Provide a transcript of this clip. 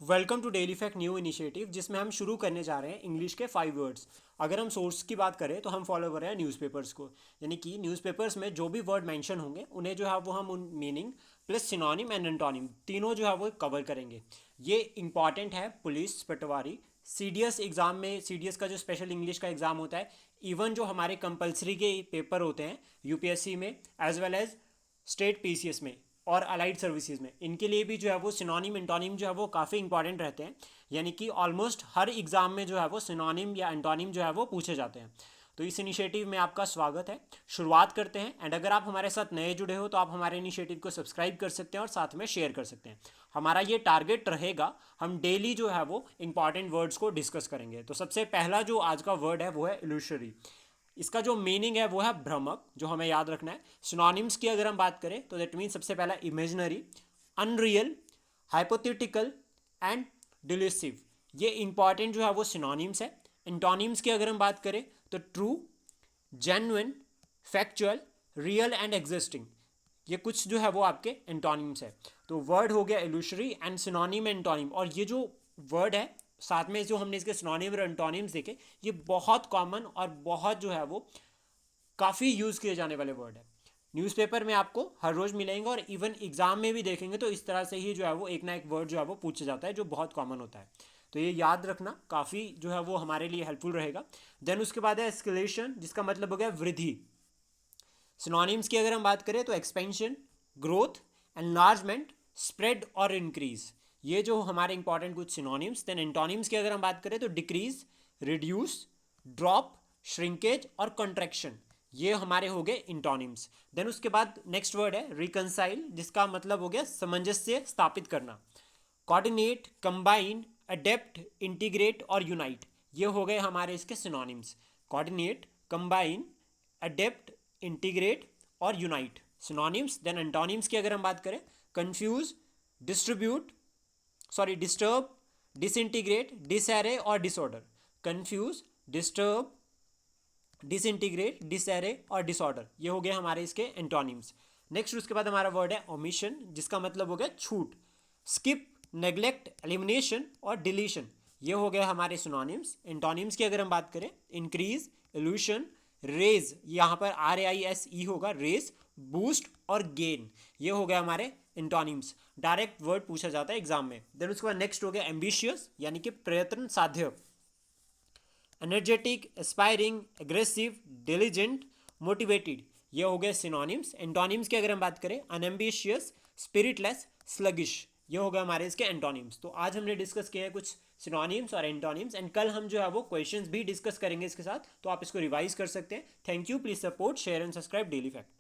Welcome to daily fact new initiative, जिसमें हम शुरू करने जा रहे हैं इंग्लिश के 5 वर्ड्स। अगर हम सोर्स की बात करें तो हम फॉलो कर रहे हैं न्यूज़पेपर्स को, यानी कि न्यूज़पेपर्स में जो भी वर्ड मेंशन होंगे उन्हें जो है वो हम उन meaning plus synonym and antonym तीनों जो है वो कवर करेंगे। ये इंपॉर्टेंट है पुलिस, पटवारी, सीडीएस एग्ज़ाम में। सीडीएस का जो स्पेशल इंग्लिश का एग्ज़ाम होता है, इवन जो हमारे कंपलसरी के पेपर होते हैं यूपीएससी में as well as state PCS में और अलाइड सर्विसेज में, इनके लिए भी जो है वो सिनोनिम एंटोनिम जो है वो काफ़ी इंपॉर्टेंट रहते हैं। यानी कि ऑलमोस्ट हर एग्ज़ाम में जो है वो सिनोनिम या एंटोनिम जो है वो पूछे जाते हैं। तो इस इनिशिएटिव में आपका स्वागत है। शुरुआत करते हैं। एंड अगर आप हमारे साथ नए जुड़े हो तो आप हमारे इनिशिएटिव को सब्सक्राइब कर सकते हैं और साथ में शेयर कर सकते हैं। हमारा ये टारगेट रहेगा, हम डेली जो है वो इंपॉर्टेंट वर्ड्स को डिस्कस करेंगे। तो सबसे पहला जो आज का वर्ड है वो है इल्यूशरी। इसका जो मीनिंग है वो है भ्रमक, जो हमें याद रखना है। सिनोनिम्स की अगर हम बात करें तो दैट मीन सबसे पहला इमेजिनरी, अनरियल, हाइपोथेटिकल एंड डिल्यूसिव। ये इंपॉर्टेंट जो है वो सिनोनिम्स है। एंटोनिम्स की अगर हम बात करें तो true, genuine, factual, real and existing. ये कुछ जो है वो आपके एंटोनिम्स है। तो वर्ड हो गया इल्यूशरी एंड सिनोनिम एंटोनिम। और ये जो वर्ड है साथ में जो हमने इसके सिनोनिम और एंटोनिम्स देखे, ये बहुत कॉमन और बहुत जो है वो काफ़ी यूज़ किए जाने वाले वर्ड है। न्यूज़पेपर में आपको हर रोज़ मिलेंगे और इवन एग्ज़ाम में भी देखेंगे तो इस तरह से ही जो है वो एक ना एक वर्ड जो है वो पूछा जाता है, जो बहुत कॉमन होता है। तो ये याद रखना काफ़ी जो है वो हमारे लिए हेल्पफुल रहेगा। देन उसके बाद है एस्केलेशन, जिसका मतलब हो गया वृद्धि। सिनोनिम्स की अगर हम बात करें तो एक्सपेंशन, ग्रोथ, एनलार्जमेंट, स्प्रेड और इंक्रीज। ये जो हमारे इंपॉर्टेंट कुछ सिनोनिम्स। देन एंटोनिम्स की अगर हम बात करें तो डिक्रीज, रिड्यूस, ड्रॉप, श्रिंकेज और कंट्रैक्शन। ये हमारे हो गए इंटोनिम्स। देन उसके बाद नेक्स्ट वर्ड है रिकनसाइल, जिसका मतलब हो गया सामंजस्य स्थापित करना। कोऑर्डिनेट, कंबाइन, अडेप्ट, इंटीग्रेट और यूनाइट। ये हो गए हमारे इसके synonyms. Coordinate, combine, adapt, integrate और यूनाइट सिनोनिम्स। देन एंटोनिम्स की अगर हम बात करें, कंफ्यूज, डिस्ट्रीब्यूट, डिस्टर्ब, डिसइंटीग्रेट, डिसएरे और डिसऑर्डर। कंफ्यूज, डिस्टर्ब, डिसइंटीग्रेट, डिसएरे और डिसऑर्डर, ये हो गए हमारे इसके एंटोनिम्स। नेक्स्ट उसके बाद हमारा वर्ड है ओमिशन, जिसका मतलब हो गया छूट। स्किप, नेग्लेक्ट, एलिमिनेशन और डिलीशन, ये हो गए हमारे सिनोनिम्स। एंटोनिम्स की अगर हम बात करें, इंक्रीज, इल्यूशन, रेज, यहाँ पर RAISE होगा, रेज, बूस्ट और गेन, ये हो गया हमारे एंटोनिम्स। डायरेक्ट वर्ड पूछा जाता है एग्जाम में। देन उसके बाद नेक्स्ट हो गया एम्बिशियस, यानी कि प्रयत्न साध्य। Energetic, aspiring, aggressive, diligent, motivated, ये हो गए सिनोनिम्स। एंटोनिम्स की अगर हम बात करें, अनएम्बिशियस, स्पिरिटलेस, स्लगिश, ये हो गए हमारे इसके एंटोनिम्स। तो आज हमने डिस्कस किया है कुछ सिनोनिम्स और एंटोनिम्स, एंड कल हम जो है वो क्वेश्चंस भी डिस्कस करेंगे इसके साथ, तो आप इसको रिवाइज कर सकते हैं। Thank you, please support, share and subscribe daily fact.